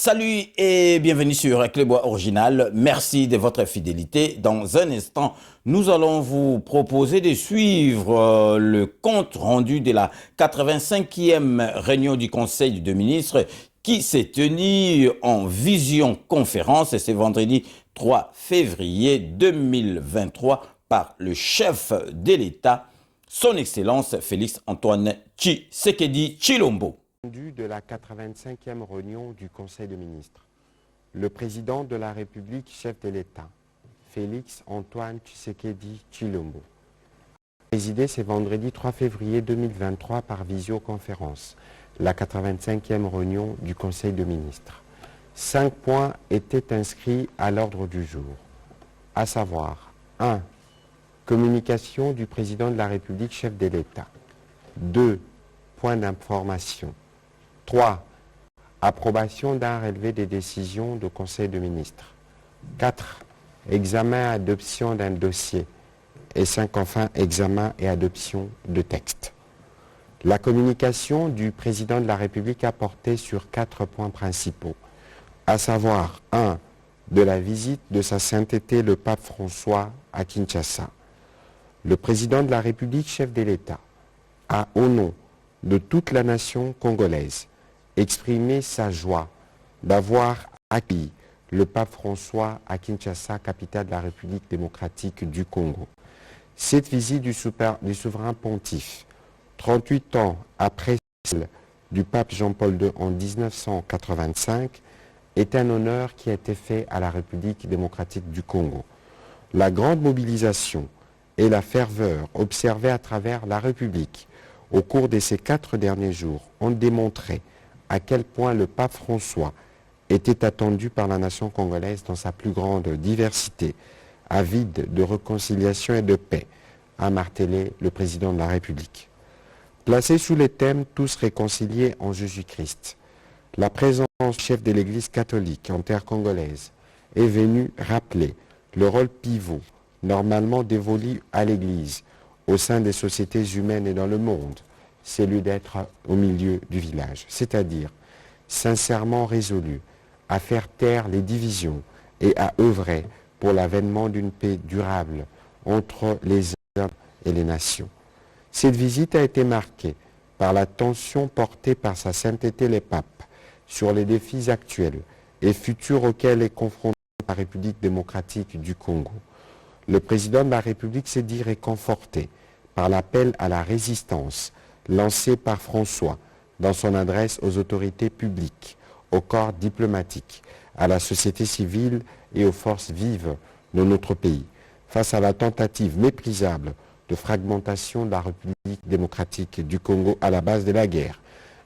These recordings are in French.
Salut et bienvenue sur Clébois Original. Merci de votre fidélité. Dans un instant, nous allons vous proposer de suivre le compte rendu de la 85e réunion du Conseil des ministres qui s'est tenue en visioconférence ce vendredi 3 février 2023 par le chef de l'État, son Excellence Félix-Antoine Tshisekedi Tshilombo. De la 85e réunion du Conseil des ministres. Le président de la République, chef de l'État, Félix-Antoine Tshisekedi Tshilombo, a présidé ce vendredi 3 février 2023 par visioconférence la 85e réunion du Conseil des ministres. 5 points étaient inscrits à l'ordre du jour, à savoir 1. Communication du président de la République, chef de l'État. 2. Point d'information. 3. Approbation d'un relevé des décisions du Conseil des ministres. 4. Examen et adoption d'un dossier. Et 5. Enfin, examen et adoption de textes. La communication du président de la République a porté sur 4 points principaux, à savoir 1. De la visite de sa sainteté le pape François à Kinshasa. Le président de la République, chef de l'État, a, au nom de toute la nation congolaise, exprimer sa joie d'avoir accueilli le pape François à Kinshasa, capitale de la République démocratique du Congo. Cette visite du souverain pontife, 38 ans après celle du pape Jean-Paul II en 1985, est un honneur qui a été fait à la République démocratique du Congo. La grande mobilisation et la ferveur observée à travers la République au cours de ces 4 derniers jours ont démontré à quel point le pape François était attendu par la nation congolaise dans sa plus grande diversité, avide de réconciliation et de paix, a martelé le président de la République. Placé sous les thèmes « Tous réconciliés en Jésus-Christ », la présence du chef de l'Église catholique en terre congolaise est venue rappeler le rôle pivot normalement dévolu à l'Église au sein des sociétés humaines et dans le monde, celui d'être au milieu du village, c'est-à-dire sincèrement résolu à faire taire les divisions et à œuvrer pour l'avènement d'une paix durable entre les hommes et les nations. Cette visite a été marquée par l'attention portée par sa sainteté le pape sur les défis actuels et futurs auxquels est confrontée la République démocratique du Congo. Le président de la République s'est dit réconforté par l'appel à la résistance lancé par François dans son adresse aux autorités publiques, aux corps diplomatiques, à la société civile et aux forces vives de notre pays, face à la tentative méprisable de fragmentation de la République démocratique du Congo à la base de la guerre,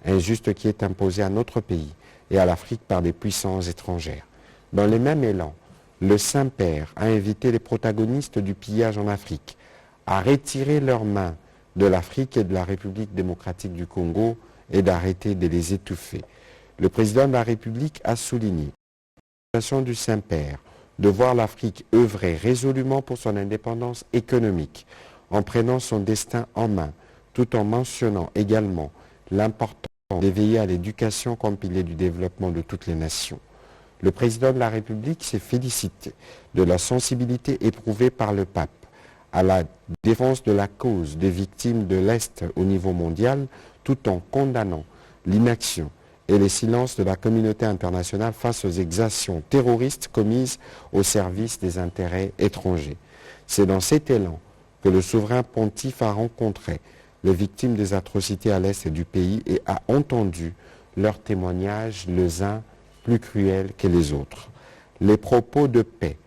injuste qui est imposée à notre pays et à l'Afrique par des puissances étrangères. Dans le même élan, le Saint-Père a invité les protagonistes du pillage en Afrique à retirer leurs mains de l'Afrique et de la République démocratique du Congo et d'arrêter de les étouffer. Le président de la République a souligné l'invitation du Saint-Père de voir l'Afrique œuvrer résolument pour son indépendance économique en prenant son destin en main, tout en mentionnant également l'importance d'éveiller à l'éducation comme pilier du développement de toutes les nations. Le président de la République s'est félicité de la sensibilité éprouvée par le pape à la défense de la cause des victimes de l'Est au niveau mondial, tout en condamnant l'inaction et le silence de la communauté internationale face aux exactions terroristes commises au service des intérêts étrangers. C'est dans cet élan que le souverain pontife a rencontré les victimes des atrocités à l'Est du pays et a entendu leurs témoignages, les uns plus cruels que les autres. Les propos de paix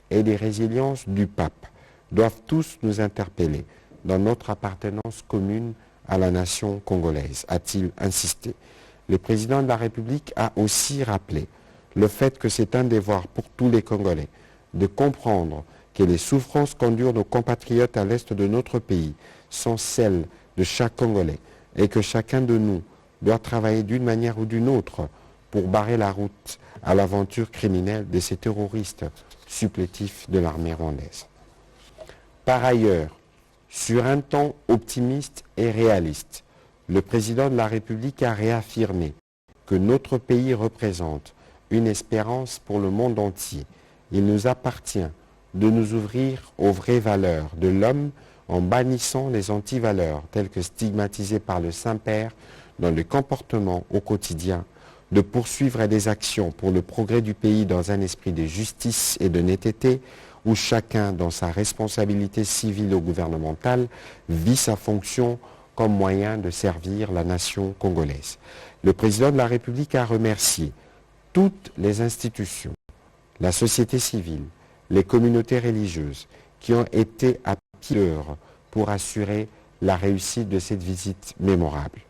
et de résilience du pape doivent tous nous interpeller dans notre appartenance commune à la nation congolaise, a-t-il insisté. Le président de la République a aussi rappelé le fait que c'est un devoir pour tous les Congolais de comprendre que les souffrances qu'endurent nos compatriotes à l'est de notre pays sont celles de chaque Congolais et que chacun de nous doit travailler d'une manière ou d'une autre pour barrer la route à l'aventure criminelle de ces terroristes supplétifs de l'armée rwandaise. Par ailleurs, sur un ton optimiste et réaliste, le président de la République a réaffirmé que notre pays représente une espérance pour le monde entier. Il nous appartient de nous ouvrir aux vraies valeurs de l'homme en bannissant les antivaleurs telles que stigmatisées par le Saint-Père dans le comportement au quotidien, de poursuivre des actions pour le progrès du pays dans un esprit de justice et de netteté, où chacun, dans sa responsabilité civile ou gouvernementale, vit sa fonction comme moyen de servir la nation congolaise. Le président de la République a remercié toutes les institutions, la société civile, les communautés religieuses qui ont été à pied d'œuvre pour assurer la réussite de cette visite mémorable.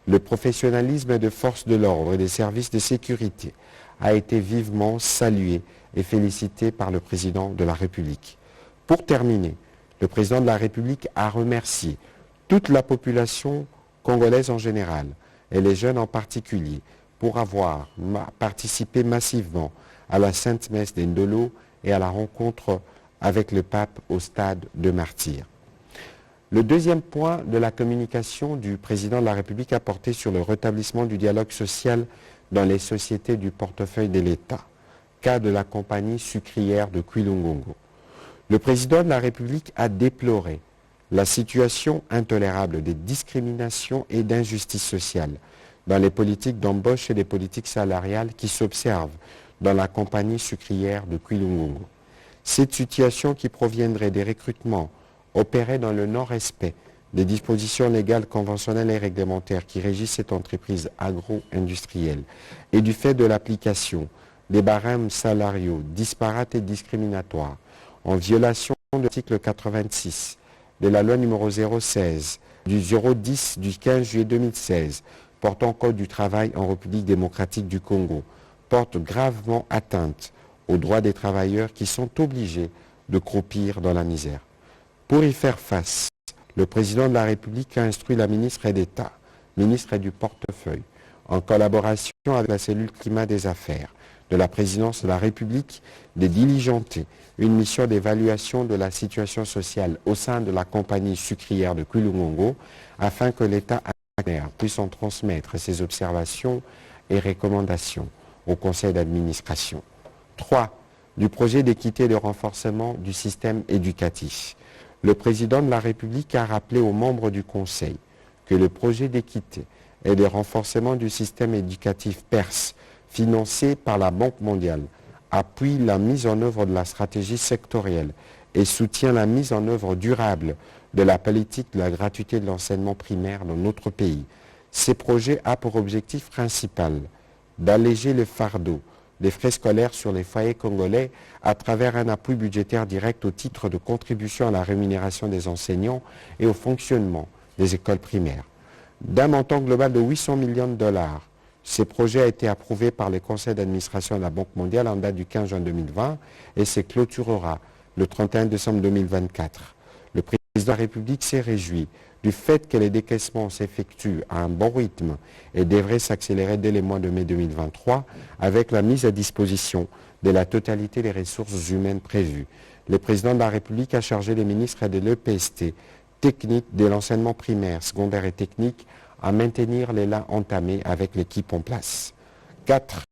Le professionnalisme des forces de l'ordre et des services de sécurité a été vivement salué et félicité par le président de la République. Pour terminer, le président de la République a remercié toute la population congolaise en général et les jeunes en particulier pour avoir participé massivement à la Sainte Messe d'Indolo et à la rencontre avec le pape au stade de Martyrs. Le deuxième point de la communication du président de la République a porté sur le rétablissement du dialogue social dans les sociétés du portefeuille de l'État, cas de la compagnie sucrière de Kwilungongo. Le président de la République a déploré la situation intolérable des discriminations et d'injustice sociale dans les politiques d'embauche et les politiques salariales qui s'observent dans la compagnie sucrière de Kwilungongo. Cette situation qui proviendrait des recrutements opérés dans le non-respect des dispositions légales, conventionnelles et réglementaires qui régissent cette entreprise agro-industrielle et du fait de l'application des barèmes salariaux disparates et discriminatoires en violation de l'article 86 de la loi numéro 016 du 010 du 15 juillet 2016 portant code du travail en République démocratique du Congo porte gravement atteinte aux droits des travailleurs qui sont obligés de croupir dans la misère. Pour y faire face, le président de la République a instruit la ministre d'État, ministre du portefeuille, en collaboration avec la cellule climat des affaires de la présidence de la République, de diligenter une mission d'évaluation de la situation sociale au sein de la compagnie sucrière de Kwilungongo afin que l'État puisse en transmettre ses observations et recommandations au conseil d'administration. 3. Du projet d'équité et de renforcement du système éducatif. Le président de la République a rappelé aux membres du Conseil que le projet d'équité et de renforcement du système éducatif PERS, financé par la Banque mondiale, appuie la mise en œuvre de la stratégie sectorielle et soutient la mise en œuvre durable de la politique de la gratuité de l'enseignement primaire dans notre pays. Ces projets ont pour objectif principal d'alléger le fardeau des frais scolaires sur les foyers congolais à travers un appui budgétaire direct au titre de contribution à la rémunération des enseignants et au fonctionnement des écoles primaires. D'un montant global de 800 millions de dollars, ce projet a été approuvé par le conseil d'administration de la Banque mondiale en date du 15 juin 2020 et se clôturera le 31 décembre 2024. Le président de la République s'est réjoui du fait que les décaissements s'effectuent à un bon rythme et devraient s'accélérer dès les mois de mai 2023 avec la mise à disposition de la totalité des ressources humaines prévues. Le président de la République a chargé les ministres de l'EPST, technique de l'enseignement primaire, secondaire et technique à maintenir l'élan entamé avec l'équipe en place. 4.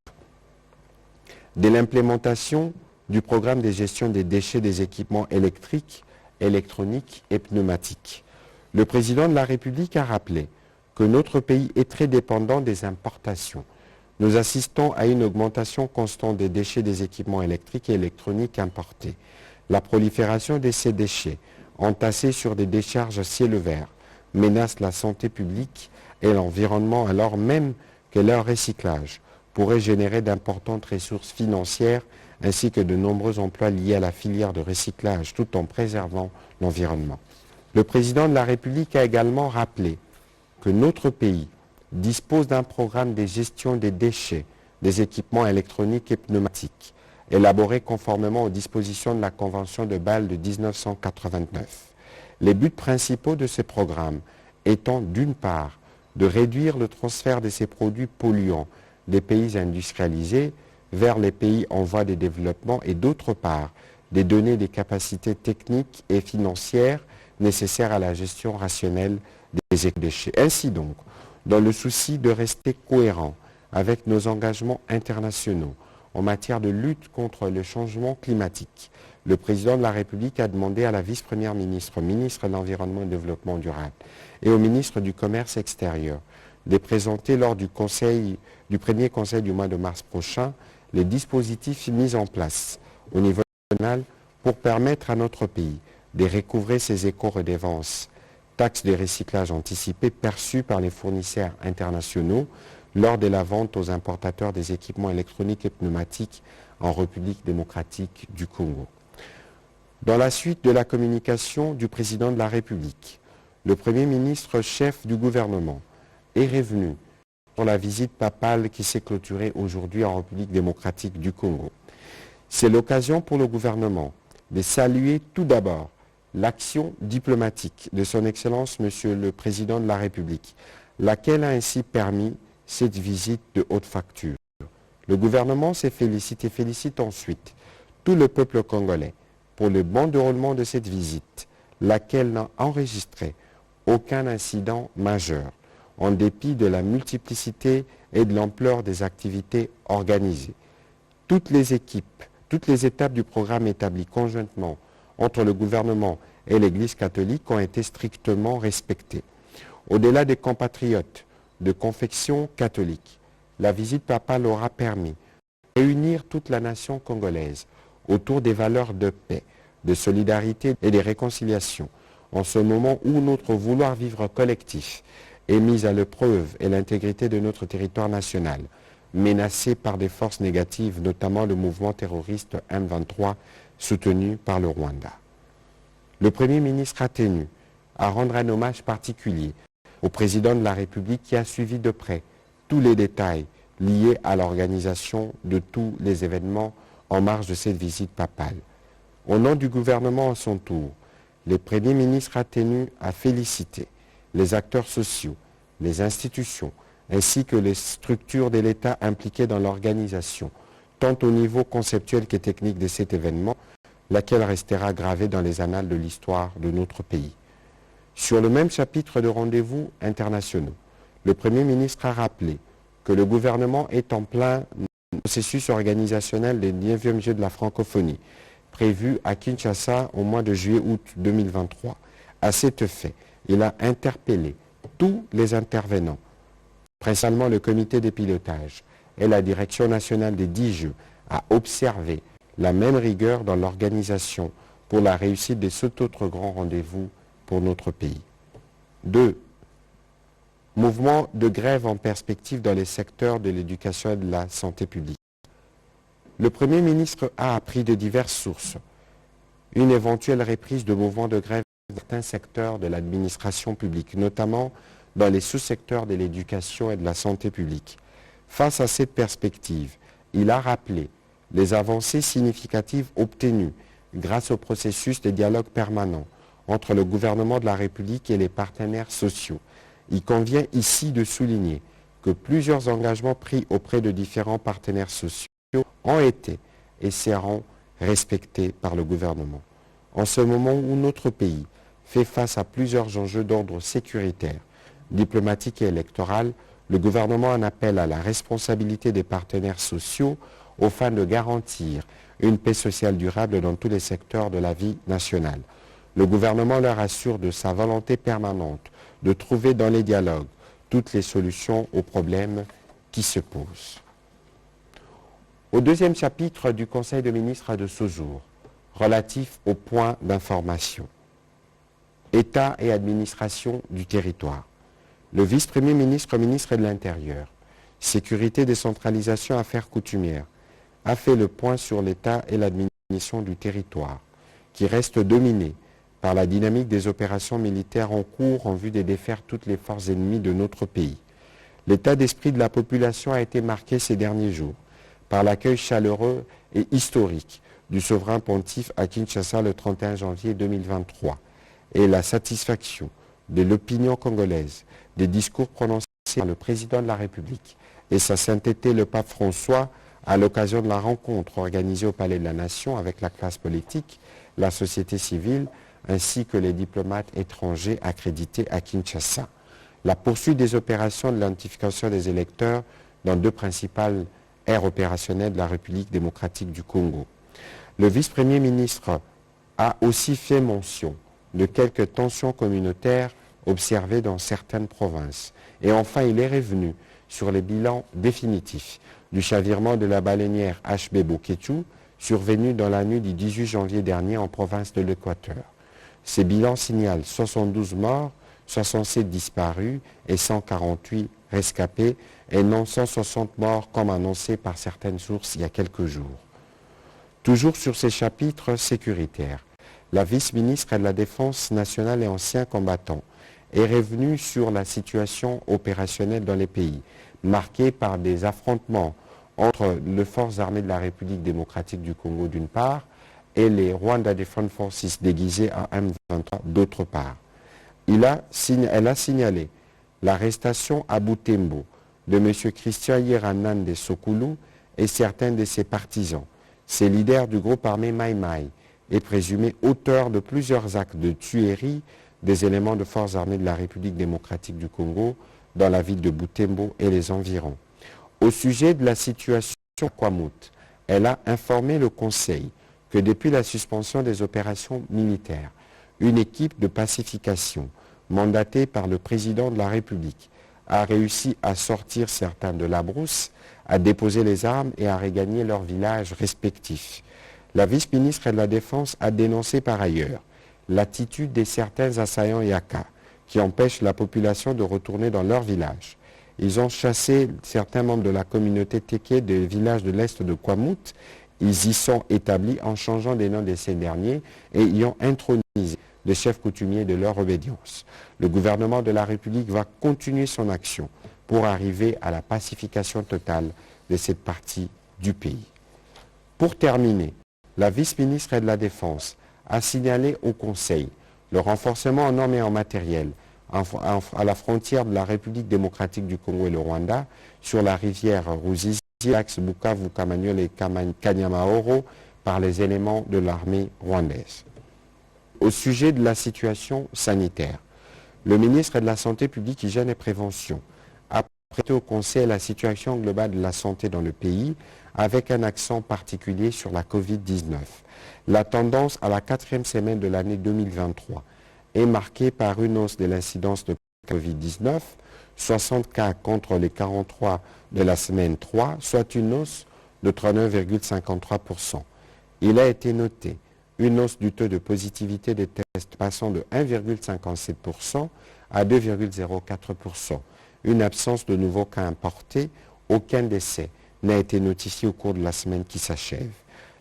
De l'implémentation du programme de gestion des déchets des équipements électriques, électroniques et pneumatiques. Le président de la République a rappelé que notre pays est très dépendant des importations. Nous assistons à une augmentation constante des déchets des équipements électriques et électroniques importés. La prolifération de ces déchets entassés sur des décharges à ciel ouvert menace la santé publique et l'environnement alors même que leur recyclage pourrait générer d'importantes ressources financières ainsi que de nombreux emplois liés à la filière de recyclage tout en préservant l'environnement. Le président de la République a également rappelé que notre pays dispose d'un programme de gestion des déchets, des équipements électroniques et pneumatiques, élaboré conformément aux dispositions de la Convention de Bâle de 1989. Les buts principaux de ce programme étant d'une part de réduire le transfert de ces produits polluants des pays industrialisés vers les pays en voie de développement et d'autre part de donner des capacités techniques et financières nécessaires à la gestion rationnelle des déchets. Ainsi donc, dans le souci de rester cohérent avec nos engagements internationaux en matière de lutte contre le changement climatique. Le président de la République a demandé à la vice-première ministre, ministre de l'Environnement et du Développement durable, et au ministre du Commerce extérieur de présenter lors du premier conseil du mois de mars prochain les dispositifs mis en place au niveau national pour permettre à notre pays de recouvrer ses éco-redevances, taxes de recyclage anticipées perçues par les fournisseurs internationaux lors de la vente aux importateurs des équipements électroniques et pneumatiques en République démocratique du Congo. Dans la suite de la communication du président de la République, le Premier ministre chef du gouvernement est revenu pour la visite papale qui s'est clôturée aujourd'hui en République démocratique du Congo. C'est l'occasion pour le gouvernement de saluer tout d'abord l'action diplomatique de son Excellence Monsieur le Président de la République, laquelle a ainsi permis cette visite de haute facture. Le gouvernement s'est félicité et félicite ensuite tout le peuple congolais pour le bon déroulement de cette visite, laquelle n'a enregistré aucun incident majeur, en dépit de la multiplicité et de l'ampleur des activités organisées. Toutes les étapes du programme établi conjointement entre le gouvernement et l'Église catholique ont été strictement respectées. Au-delà des compatriotes de confession catholique, la visite papale aura permis de réunir toute la nation congolaise autour des valeurs de paix, de solidarité et de réconciliation, en ce moment où notre vouloir vivre collectif est mis à l'épreuve et l'intégrité de notre territoire national, menacé par des forces négatives, notamment le mouvement terroriste M23 soutenu par le Rwanda. Le Premier ministre a tenu à rendre un hommage particulier au président de la République qui a suivi de près tous les détails liés à l'organisation de tous les événements en marge de cette visite papale. Au nom du gouvernement à son tour, le Premier ministre a tenu à féliciter les acteurs sociaux, les institutions, ainsi que les structures de l'État impliquées dans l'organisation, tant au niveau conceptuel que technique de cet événement, laquelle restera gravée dans les annales de l'histoire de notre pays. Sur le même chapitre de rendez-vous internationaux, le Premier ministre a rappelé que le gouvernement est en plein processus organisationnel des 9e Jeux de la francophonie, prévu à Kinshasa au mois de juillet-août 2023. À cet effet, il a interpellé tous les intervenants, principalement le comité de pilotage et la direction nationale des 10 Jeux, à observer la même rigueur dans l'organisation pour la réussite de cet autre grand rendez-vous pour notre pays. 2. Mouvement de grève en perspective dans les secteurs de l'éducation et de la santé publique. Le Premier ministre a appris de diverses sources une éventuelle reprise de mouvements de grève dans certains secteurs de l'administration publique, notamment dans les sous-secteurs de l'éducation et de la santé publique. Face à cette perspective, il a rappelé les avancées significatives obtenues grâce au processus de dialogue permanent entre le gouvernement de la République et les partenaires sociaux. Il convient ici de souligner que plusieurs engagements pris auprès de différents partenaires sociaux ont été et seront respectés par le gouvernement. En ce moment où notre pays fait face à plusieurs enjeux d'ordre sécuritaire, diplomatique et électoral, le gouvernement en appelle à la responsabilité des partenaires sociaux aux fins de garantir une paix sociale durable dans tous les secteurs de la vie nationale. Le gouvernement leur assure de sa volonté permanente de trouver dans les dialogues toutes les solutions aux problèmes qui se posent. Au deuxième chapitre du Conseil des ministres de ce jour, relatif aux points d'information, État et administration du territoire, le vice-premier ministre, ministre de l'Intérieur, Sécurité, décentralisation, affaires coutumières, a fait le point sur l'État et l'administration du territoire, qui reste dominé par la dynamique des opérations militaires en cours en vue de défaire toutes les forces ennemies de notre pays. L'état d'esprit de la population a été marqué ces derniers jours par l'accueil chaleureux et historique du souverain pontife à Kinshasa le 31 janvier 2023 et la satisfaction de l'opinion congolaise des discours prononcés par le président de la République et sa sainteté le pape François à l'occasion de la rencontre organisée au Palais de la Nation avec la classe politique, la société civile ainsi que les diplomates étrangers accrédités à Kinshasa. La poursuite des opérations de l'identification des électeurs dans deux principales aire opérationnelle de la République démocratique du Congo. Le vice-premier ministre a aussi fait mention de quelques tensions communautaires observées dans certaines provinces. Et enfin, il est revenu sur les bilans définitifs du chavirement de la baleinière HB Boketu, survenu dans la nuit du 18 janvier dernier en province de l'Équateur. Ces bilans signalent 72 morts, 67 disparus et 148 rescapés, et non 160 morts comme annoncé par certaines sources il y a quelques jours. Toujours sur ces chapitres sécuritaires, la vice-ministre de la Défense nationale et ancien combattant est revenue sur la situation opérationnelle dans les pays, marquée par des affrontements entre les forces armées de la République démocratique du Congo d'une part et les Rwanda Defense Forces déguisés en M23 d'autre part. Elle a signalé l'arrestation à Butembo de M. Christian Yeranande Sokulu et certains de ses partisans. Ces leaders du groupe armé Mai Mai est présumé auteur de plusieurs actes de tuerie des éléments de forces armées de la République démocratique du Congo dans la ville de Butembo et les environs. Au sujet de la situation à Kwamouth, elle a informé le Conseil que depuis la suspension des opérations militaires, une équipe de pacification mandatée par le président de la République a réussi à sortir certains de la brousse, à déposer les armes et à regagner leurs villages respectifs. La vice-ministre de la Défense a dénoncé par ailleurs l'attitude de certains assaillants Yaka qui empêchent la population de retourner dans leur village. Ils ont chassé certains membres de la communauté Téké des villages de l'est de Kwamouth. Ils y sont établis en changeant les noms de ces derniers et y ont intronisé les chefs coutumiers de leur obédience. Le gouvernement de la République va continuer son action pour arriver à la pacification totale de cette partie du pays. Pour terminer, la vice-ministre de la Défense a signalé au Conseil le renforcement en hommes et en matériel à la frontière de la République démocratique du Congo et le Rwanda, sur la rivière Ruzizi, l'axe Bukavu, Kamanyola et Kanyamahoro par les éléments de l'armée rwandaise. Au sujet de la situation sanitaire, le ministre de la Santé publique, Hygiène et Prévention a prêté au Conseil la situation globale de la santé dans le pays, avec un accent particulier sur la Covid-19. La tendance à la 4e semaine de l'année 2023 est marquée par une hausse de l'incidence de Covid-19, 60 cas contre les 43 de la semaine 3, soit une hausse de 39,53%. Il a été noté une hausse du taux de positivité des tests passant de 1,57% à 2,04%. Une absence de nouveaux cas importés, aucun décès n'a été notifié au cours de la semaine qui s'achève.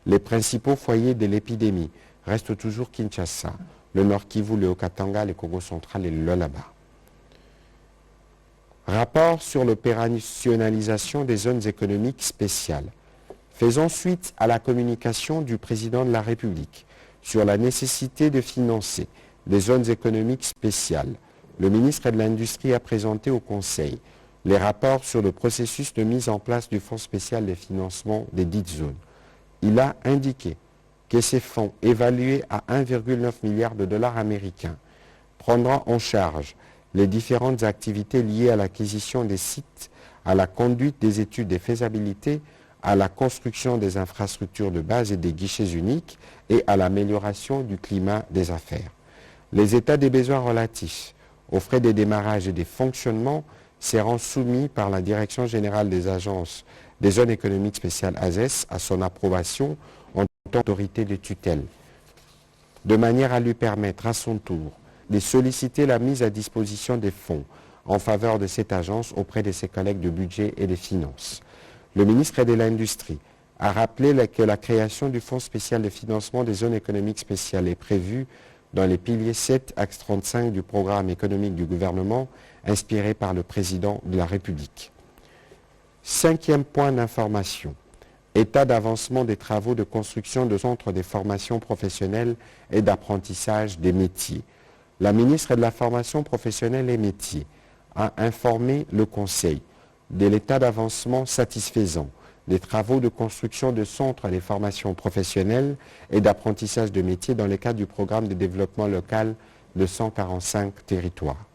Les principaux foyers de l'épidémie restent toujours Kinshasa, le Nord Kivu, le Haut-Katanga, le Congo central et le Lualaba. Rapport sur l'opérationnalisation des zones économiques spéciales. Faisons suite à la communication du président de la République sur la nécessité de financer des zones économiques spéciales. Le ministre de l'Industrie a présenté au Conseil les rapports sur le processus de mise en place du Fonds spécial de financement des dites zones. Il a indiqué que ces fonds, évalués à 1,9 milliard de dollars américains, prendront en charge les différentes activités liées à l'acquisition des sites, à la conduite des études de faisabilité, à la construction des infrastructures de base et des guichets uniques et à l'amélioration du climat des affaires. Les états des besoins relatifs aux frais de démarrage et des fonctionnements seront soumis par la Direction générale des agences des zones économiques spéciales AZES à son approbation en tant qu'autorité de tutelle, de manière à lui permettre à son tour de solliciter la mise à disposition des fonds en faveur de cette agence auprès de ses collègues de budget et des finances. Le ministre de l'Industrie a rappelé que la création du Fonds spécial de financement des zones économiques spéciales est prévue dans les piliers 7, axe 35 du programme économique du gouvernement inspiré par le président de la République. 5e point d'information. État d'avancement des travaux de construction de centres de formation professionnelle et d'apprentissage des métiers. La ministre de la Formation professionnelle et métiers a informé le Conseil de l'état d'avancement satisfaisant des travaux de construction de centres de formation professionnelle et d'apprentissage de métiers dans le cadre du programme de développement local de 145 territoires.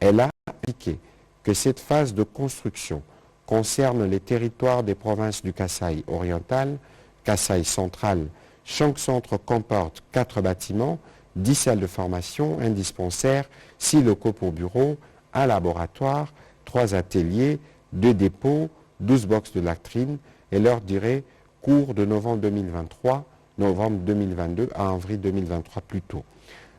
Elle a indiqué que cette phase de construction concerne les territoires des provinces du Kasaï oriental, Kasaï central. Chaque centre comporte 4 bâtiments, 10 salles de formation, un dispensaire, 6 locaux pour bureaux, un laboratoire, 3 ateliers, 2 dépôts, 12 boxes de latrines et leur durée court de novembre 2022 à avril 2023 plus tôt.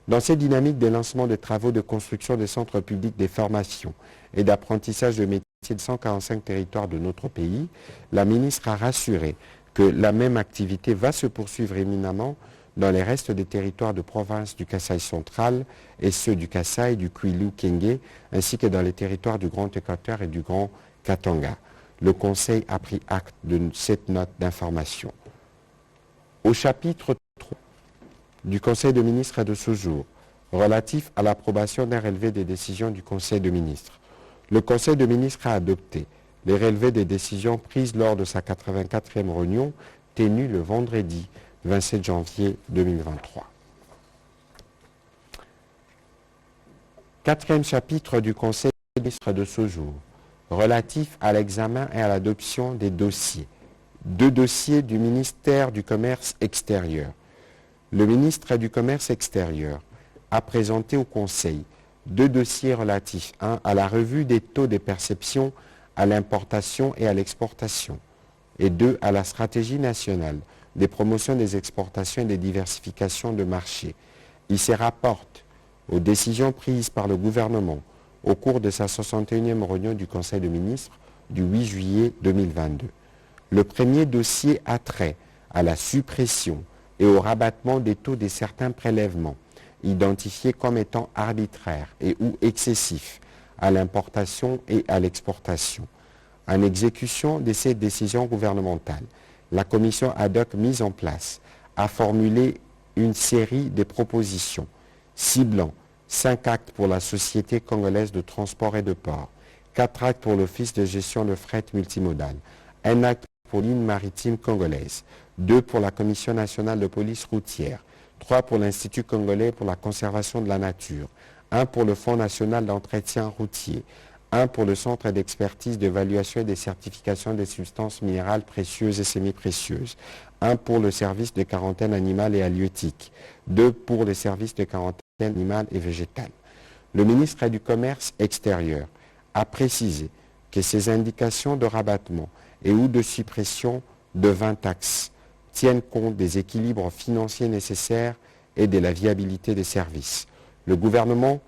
Dans cette dynamique des lancements de travaux de construction des centres publics des formations et d'apprentissage de métiers de 145 territoires de notre pays, la ministre a rassuré que la même activité va se poursuivre éminemment dans les restes des territoires de province du Kasaï central et ceux du Kasaï, du Kwilu-Kenge, ainsi que dans les territoires du Grand Équateur et du Grand Katanga. Le Conseil a pris acte de cette note d'information. Au chapitre 3 du Conseil de ministres de ce jour, relatif à l'approbation d'un relevé des décisions du Conseil de ministres, le Conseil de ministres a adopté les relevés des décisions prises lors de sa 84e réunion tenue le vendredi 27 janvier 2023. Quatrième chapitre du Conseil des ministres de ce jour, relatif à l'examen et à l'adoption des dossiers. 2 dossiers du ministère du Commerce extérieur. Le ministre du Commerce extérieur a présenté au Conseil 2 dossiers relatifs, un à la revue des taux de perception à l'importation et à l'exportation, et 2 à la stratégie nationale des promotions des exportations et des diversifications de marché. Il se rapporte aux décisions prises par le gouvernement au cours de sa 61e réunion du Conseil des ministres du 8 juillet 2022. Le premier dossier a trait à la suppression et au rabattement des taux de certains prélèvements identifiés comme étant arbitraires et ou excessifs à l'importation et à l'exportation. En exécution de ces décisions gouvernementales, la commission ad hoc mise en place a formulé une série de propositions ciblant 5 actes pour la Société congolaise de transport et de port, 4 actes pour l'Office de gestion de fret multimodal, 1 acte pour l'île maritime congolaise, 2 pour la Commission nationale de police routière, 3 pour l'Institut congolais pour la conservation de la nature, 1 pour le Fonds national d'entretien routier, 1 pour le Centre d'expertise, d'évaluation et de certification des substances minérales précieuses et semi-précieuses, 1 pour le service de quarantaine animale et halieutique, 2 pour le service de quarantaine animale et végétale. Le ministre du Commerce extérieur a précisé que ces indications de rabattement et ou de suppression de 20 taxes tiennent compte des équilibres financiers nécessaires et de la viabilité des services. Le gouvernement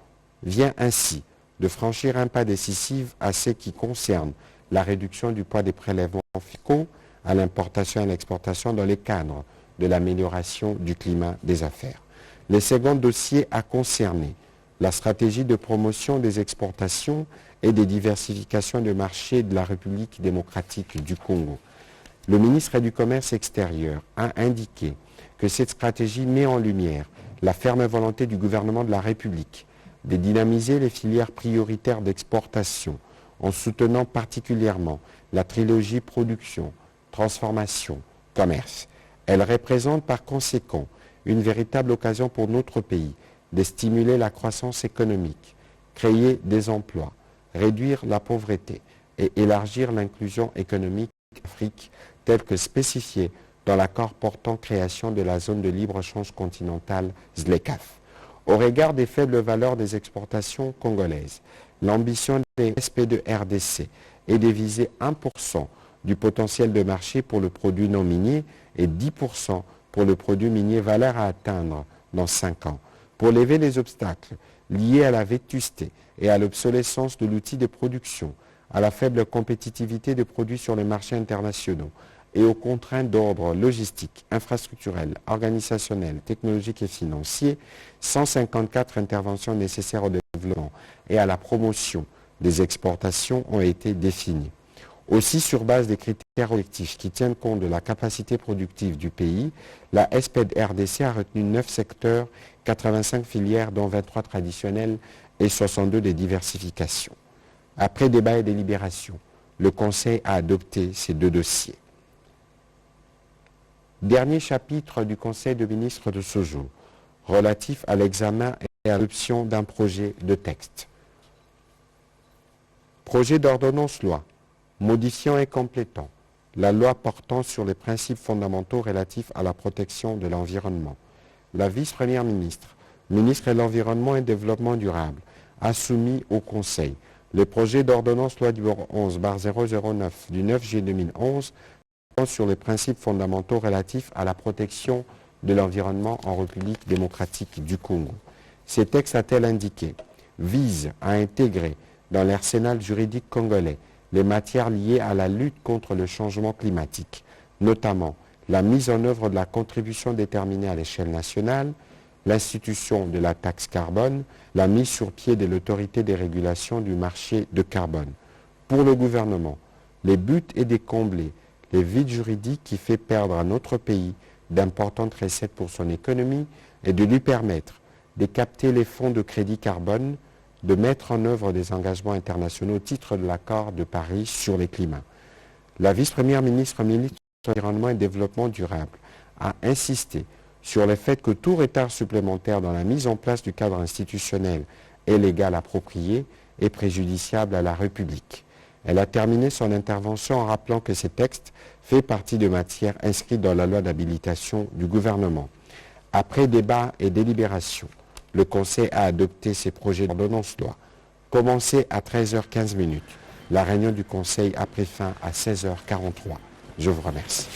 vient ainsi de franchir un pas décisif à ce qui concerne la réduction du poids des prélèvements fiscaux à l'importation et à l'exportation dans les cadres de l'amélioration du climat des affaires. Le second dossier a concerné la stratégie de promotion des exportations et des diversifications de marché de la République démocratique du Congo. Le ministre du Commerce extérieur a indiqué que cette stratégie met en lumière la ferme volonté du gouvernement de la République de dynamiser les filières prioritaires d'exportation en soutenant particulièrement la trilogie production, transformation, commerce. Elle représente par conséquent une véritable occasion pour notre pays de stimuler la croissance économique, créer des emplois, réduire la pauvreté et élargir l'inclusion économique d'Afrique telle que spécifiée dans l'accord portant création de la zone de libre-échange continentale ZLECAf. Au regard des faibles valeurs des exportations congolaises, l'ambition des SP2RDC est de viser 1% du potentiel de marché pour le produit non minier et 10% pour le produit minier, valeur à atteindre dans 5 ans. Pour lever les obstacles liés à la vétusté et à l'obsolescence de l'outil de production, à la faible compétitivité des produits sur les marchés internationaux et aux contraintes d'ordre logistique, infrastructurel, organisationnel, technologique et financier, 154 interventions nécessaires au développement et à la promotion des exportations ont été définies. Aussi, sur base des critères objectifs qui tiennent compte de la capacité productive du pays, la SPED-RDC a retenu 9 secteurs, 85 filières, dont 23 traditionnelles et 62 de diversification. Après débat et délibération, le Conseil a adopté ces 2 dossiers. Dernier chapitre du Conseil des ministres de ce jour, relatif à l'examen et à l'adoption d'un projet de texte. Projet d'ordonnance-loi modifiant et complétant la loi portant sur les principes fondamentaux relatifs à la protection de l'environnement. La vice-première ministre, ministre de l'Environnement et Développement durable, a soumis au Conseil le projet d'ordonnance loi numéro 11/009 du 9 juillet 2011 sur les principes fondamentaux relatifs à la protection de l'environnement en République démocratique du Congo. Ces textes, a-t-elle indiqué, visent à intégrer dans l'arsenal juridique congolais les matières liées à la lutte contre le changement climatique, notamment la mise en œuvre de la contribution déterminée à l'échelle nationale, l'institution de la taxe carbone, la mise sur pied de l'autorité des régulations du marché de carbone. Pour le gouvernement, le but est de combler les vides juridiques qui fait perdre à notre pays d'importantes recettes pour son économie et de lui permettre de capter les fonds de crédit carbone, de mettre en œuvre des engagements internationaux au titre de l'accord de Paris sur le climat. La vice-première ministre de l'Environnement et Développement durable a insisté sur le fait que tout retard supplémentaire dans la mise en place du cadre institutionnel et légal approprié est préjudiciable à la République. Elle a terminé son intervention en rappelant que ce texte fait partie de matières inscrites dans la loi d'habilitation du gouvernement. Après débat et délibération, le Conseil a adopté ces projets d'ordonnance loi. Commencé à 13h15, la réunion du Conseil a pris fin à 16h43. Je vous remercie.